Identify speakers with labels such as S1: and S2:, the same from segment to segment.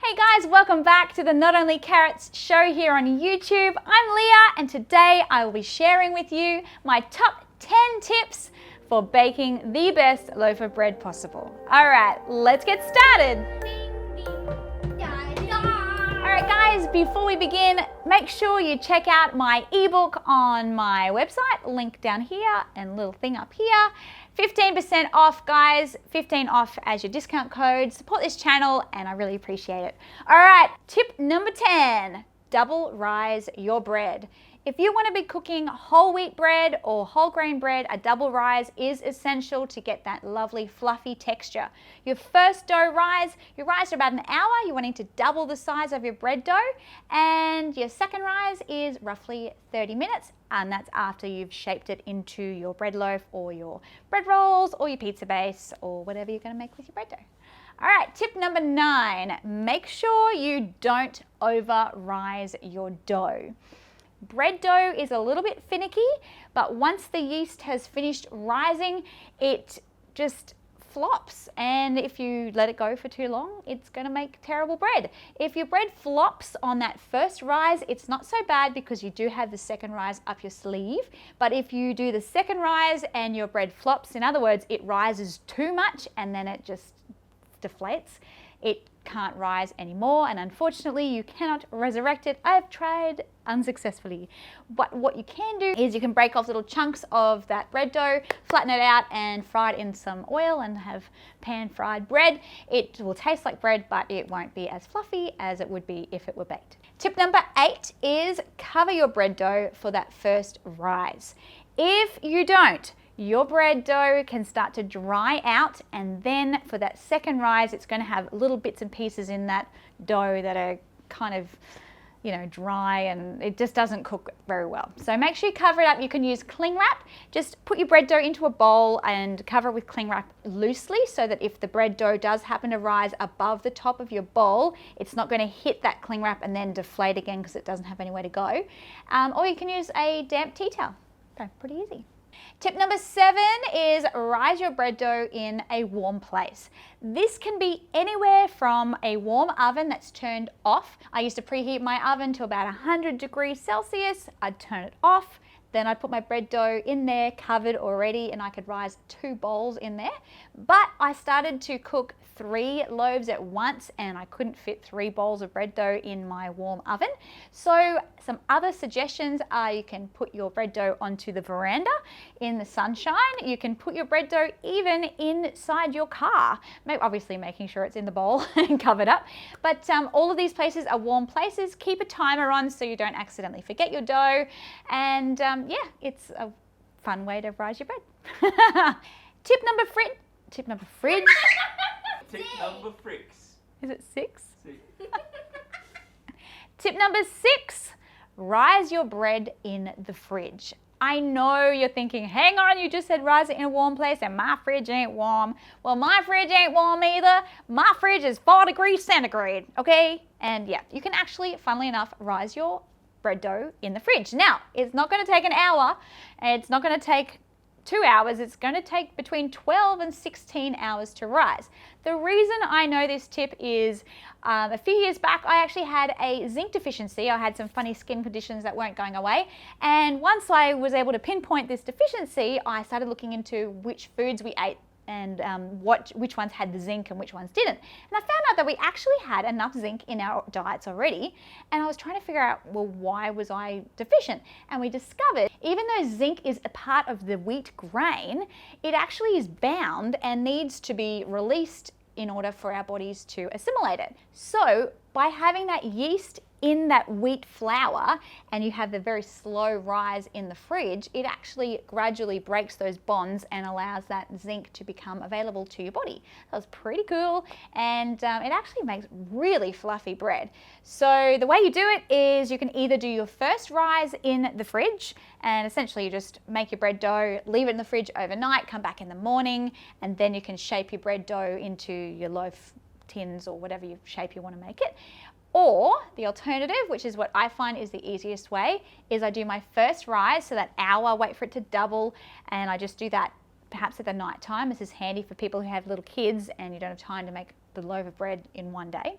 S1: Hey guys, welcome back to the Not Only Carrots show here on YouTube. I'm Leah and today I will be sharing with you my top 10 tips for baking the best loaf of bread possible. Alright, let's get started. Alright guys, before we begin, make sure you check out my ebook on my website, link down here and little thing up here. 15% off guys, 15 off as your discount code. Support this channel and I really appreciate it. Alright, tip number 10, double rise your bread. If you want to be cooking whole wheat bread or whole grain bread, a double rise is essential to get that lovely fluffy texture. Your first dough rise, you rise for about an hour, you're wanting to double the size of your bread dough, and your second rise is roughly 30 minutes, and that's after you've shaped it into your bread loaf or your bread rolls or your pizza base or whatever you're going to make with your bread dough. All right, tip number 9, make sure you don't over rise your dough. Bread dough is a little bit finicky, but once the yeast has finished rising, it just flops. And if you let it go for too long, it's going to make terrible bread. If your bread flops on that first rise, it's not so bad because you do have the second rise up your sleeve. But if you do the second rise and your bread flops, in other words, it rises too much and then it just deflates, it can't rise anymore, and unfortunately you cannot resurrect it. I've tried unsuccessfully. But what you can do is you can break off little chunks of that bread dough, flatten it out and fry it in some oil and have pan fried bread. It will taste like bread, but it won't be as fluffy as it would be if it were baked. Tip number 8 is cover your bread dough for that first rise. If you don't, your bread dough can start to dry out, and then for that second rise, it's going to have little bits and pieces in that dough that are kind of, dry, and it just doesn't cook very well. So make sure you cover it up. You can use cling wrap. Just put your bread dough into a bowl and cover it with cling wrap loosely so that if the bread dough does happen to rise above the top of your bowl, it's not going to hit that cling wrap and then deflate again because it doesn't have anywhere to go. Or you can use a damp tea towel. Okay, pretty easy. Tip number 7 is rise your bread dough in a warm place. This can be anywhere from a warm oven that's turned off. I used to preheat my oven to about 100 degrees Celsius. I'd turn it off. Then I'd put my bread dough in there covered already and I could rise 2 bowls in there. But I started to cook 3 loaves at once and I couldn't fit 3 bowls of bread dough in my warm oven. So some other suggestions are you can put your bread dough onto the veranda in the sunshine. You can put your bread dough even inside your car, obviously making sure it's in the bowl and covered up. But all of these places are warm places. Keep a timer on so you don't accidentally forget your dough. And yeah, it's a fun way to rise your bread. Tip number fridge. Tip number fricks. Is it 6?
S2: 6.
S1: Tip number 6, rise your bread in the fridge. I know you're thinking, hang on, you just said rise it in a warm place and my fridge ain't warm. Well, my fridge ain't warm either. My fridge is 4 degrees centigrade, okay? And yeah, you can actually, funnily enough, rise your bread dough in the fridge. Now, it's not going to take an hour. It's not going to take 2 hours. It's going to take between 12 and 16 hours to rise. The reason I know this tip is a few years back I actually had a zinc deficiency. I had some funny skin conditions that weren't going away, and once I was able to pinpoint this deficiency, I started looking into which foods we ate and which ones had the zinc and which ones didn't. And I found out that we actually had enough zinc in our diets already, and I was trying to figure out, well, why was I deficient? And we discovered even though zinc is a part of the wheat grain, it actually is bound and needs to be released in order for our bodies to assimilate it. So by having that yeast in that wheat flour and you have the very slow rise in the fridge, it actually gradually breaks those bonds and allows that zinc to become available to your body. That was pretty cool, and it actually makes really fluffy bread. So the way you do it is you can either do your first rise in the fridge, and essentially you just make your bread dough, leave it in the fridge overnight, come back in the morning, and then you can shape your bread dough into your loaf tins or whatever shape you want to make it. Or the alternative, which is what I find is the easiest way, is I do my first rise, so that hour, wait for it to double, and I just do that perhaps at the night time. This is handy for people who have little kids and you don't have time to make the loaf of bread in one day.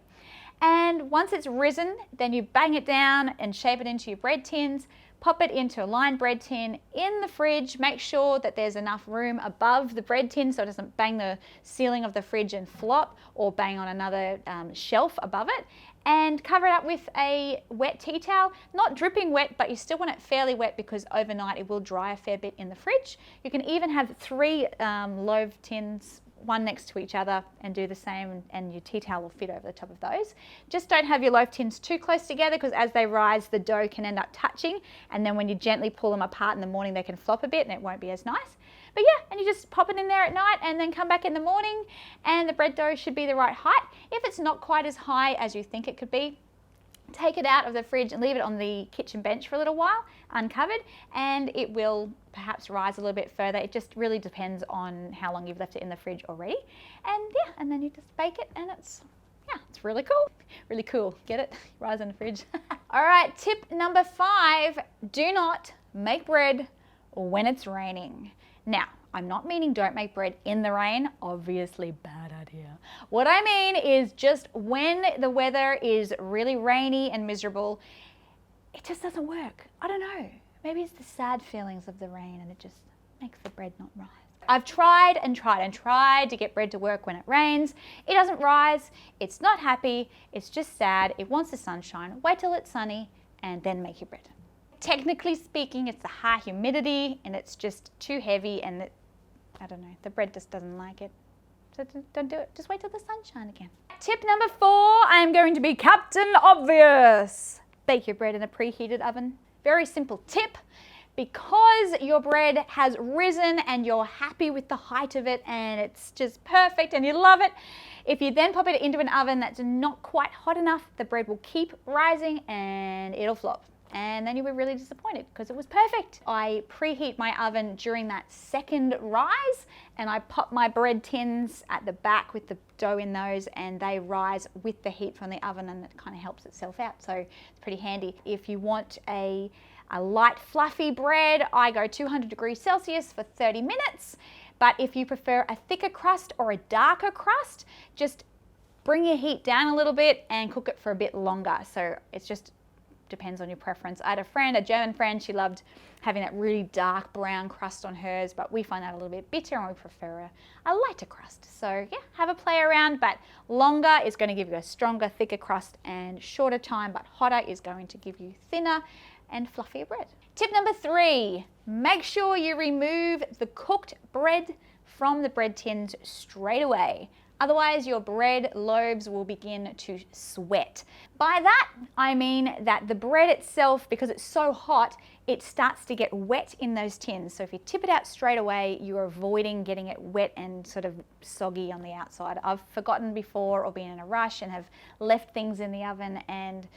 S1: And once it's risen, then you bang it down and shape it into your bread tins. Pop it into a lined bread tin in the fridge. Make sure that there's enough room above the bread tin so it doesn't bang the ceiling of the fridge and flop, or bang on another shelf above it. And cover it up with a wet tea towel. Not dripping wet, but you still want it fairly wet because overnight it will dry a fair bit in the fridge. You can even have 3 loaf tins, one next to each other, and do the same, and your tea towel will fit over the top of those. Just don't have your loaf tins too close together, because as they rise the dough can end up touching, and then when you gently pull them apart in the morning they can flop a bit and it won't be as nice. But yeah, and you just pop it in there at night and then come back in the morning and the bread dough should be the right height. If it's not quite as high as you think it could be, take it out of the fridge and leave it on the kitchen bench for a little while, uncovered, and it will perhaps rise a little bit further. It just really depends on how long you've left it in the fridge already. And yeah, and then you just bake it, and it's really cool. Really cool. Get it? Rise in the fridge. All right, tip number 5, do not make bread when it's raining. Now, I'm not meaning don't make bread in the rain, obviously bad idea. What I mean is just when the weather is really rainy and miserable, it just doesn't work. I don't know. Maybe it's the sad feelings of the rain and it just makes the bread not rise. I've tried and tried and tried to get bread to work when it rains. It doesn't rise, it's not happy, it's just sad, it wants the sunshine. Wait till it's sunny and then make your bread. Technically speaking, it's the high humidity and it's just too heavy, and I don't know, the bread just doesn't like it. So don't do it, just wait till the sunshine again. Tip number 4, I'm going to be Captain Obvious. Bake your bread in a preheated oven. Very simple tip. Because your bread has risen and you're happy with the height of it and it's just perfect and you love it, if you then pop it into an oven that's not quite hot enough, the bread will keep rising and it'll flop. And then you'll be really disappointed because it was perfect. I preheat my oven during that second rise, and I pop my bread tins at the back with the dough in those, and they rise with the heat from the oven, and it kind of helps itself out, so it's pretty handy. If you want a light fluffy bread, I go 200 degrees Celsius for 30 minutes. But if you prefer a thicker crust or a darker crust, just bring your heat down a little bit and cook it for a bit longer. So it's just depends on your preference. I had a friend, a German friend, she loved having that really dark brown crust on hers, but we find that a little bit bitter and we prefer a lighter crust. So yeah, have a play around, but longer is going to give you a stronger, thicker crust, and shorter time but hotter is going to give you thinner and fluffier bread. Tip number 3, make sure you remove the cooked bread from the bread tins straight away. Otherwise, your bread loaves will begin to sweat. By that, I mean that the bread itself, because it's so hot, it starts to get wet in those tins. So if you tip it out straight away, you're avoiding getting it wet and sort of soggy on the outside. I've forgotten before or been in a rush and have left things in the oven, and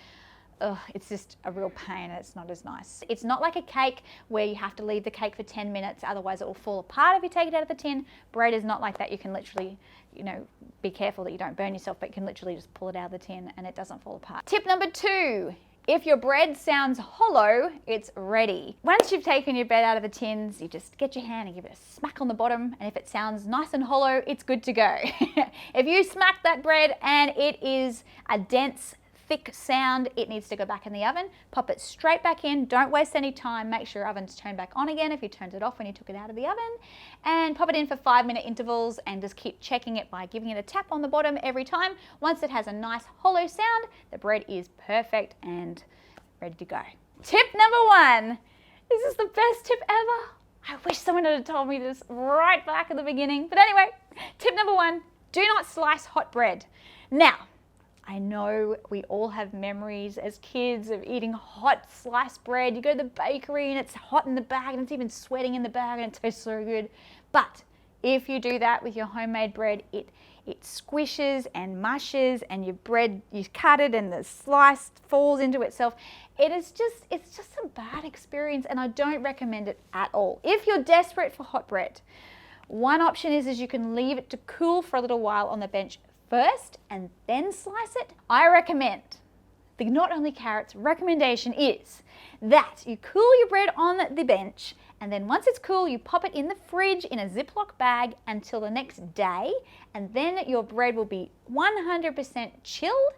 S1: it's just a real pain and it's not as nice. It's not like a cake where you have to leave the cake for 10 minutes, otherwise it will fall apart if you take it out of the tin. Bread is not like that. You can literally, be careful that you don't burn yourself, but you can literally just pull it out of the tin and it doesn't fall apart. Tip number 2, if your bread sounds hollow, it's ready. Once you've taken your bread out of the tins, you just get your hand and give it a smack on the bottom, and if it sounds nice and hollow, it's good to go. If you smack that bread and it is a dense, thick sound, it needs to go back in the oven. Pop it straight back in. Don't waste any time. Make sure your oven's turned back on again if you turned it off when you took it out of the oven, and pop it in for 5-minute intervals and just keep checking it by giving it a tap on the bottom every time. Once it has a nice hollow sound, the bread is perfect and ready to go. Tip number 1. This is the best tip ever. I wish someone had told me this right back at the beginning. But anyway, tip number 1, do not slice hot bread. Now, I know we all have memories as kids of eating hot sliced bread. You go to the bakery and it's hot in the bag and it's even sweating in the bag and it tastes so good. But if you do that with your homemade bread, it squishes and mushes, and your bread, you cut it and the slice falls into itself. It's just a bad experience, and I don't recommend it at all. If you're desperate for hot bread, one option is you can leave it to cool for a little while on the bench first and then slice it. I recommend, the Not Only Carrots recommendation is that you cool your bread on the bench, and then once it's cool, you pop it in the fridge in a Ziploc bag until the next day, and then your bread will be 100% chilled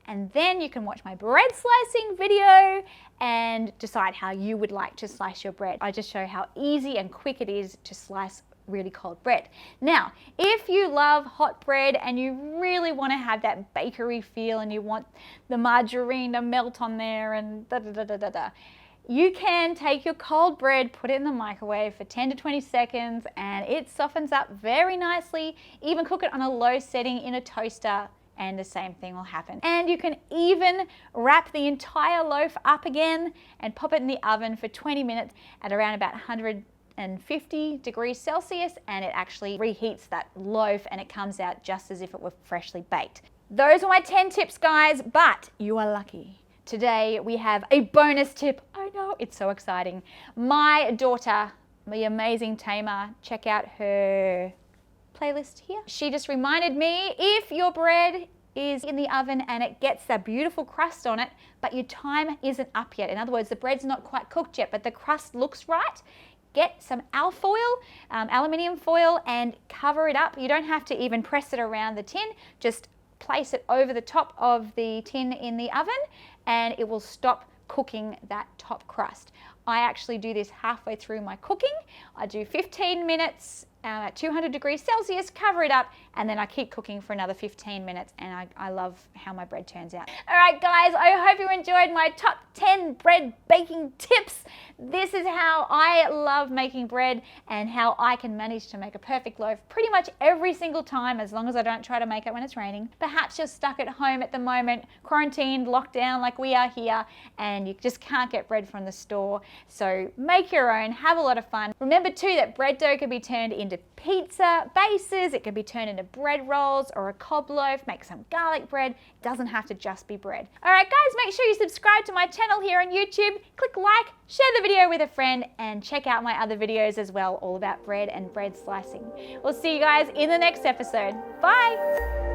S1: and then you can watch my bread slicing video and decide how you would like to slice your bread. I just show how easy and quick it is to slice really cold bread. Now, if you love hot bread and you really want to have that bakery feel and you want the margarine to melt on there and da-da-da-da-da-da, you can take your cold bread, put it in the microwave for 10 to 20 seconds and it softens up very nicely. Even cook it on a low setting in a toaster and the same thing will happen. And you can even wrap the entire loaf up again and pop it in the oven for 20 minutes at around about 150 degrees Celsius, and it actually reheats that loaf and it comes out just as if it were freshly baked. Those are my 10 tips, guys, but you are lucky. Today we have a bonus tip. I know, it's so exciting. My daughter, the amazing Tamer, check out her playlist here. She just reminded me, if your bread is in the oven and it gets that beautiful crust on it, but your time isn't up yet, in other words, the bread's not quite cooked yet, but the crust looks right, get some alfoil, aluminium foil, and cover it up. You don't have to even press it around the tin, just place it over the top of the tin in the oven and it will stop cooking that top crust. I actually do this halfway through my cooking. I do 15 minutes at 200 degrees Celsius, cover it up, and then I keep cooking for another 15 minutes, and I love how my bread turns out. All right, guys, I hope you enjoyed my top 10 bread baking tips. This is how I love making bread and how I can manage to make a perfect loaf pretty much every single time, as long as I don't try to make it when it's raining. Perhaps you're stuck at home at the moment, quarantined, locked down like we are here, and you just can't get bread from the store. So make your own, have a lot of fun. Remember too that bread dough can be turned into pizza bases, it can be turned into bread rolls or a cob loaf, make some garlic bread. It doesn't have to just be bread. All right, guys, make sure you subscribe to my channel here on YouTube, click like, share the video with a friend, and check out my other videos as well, all about bread and bread slicing. We'll see you guys in the next episode. Bye.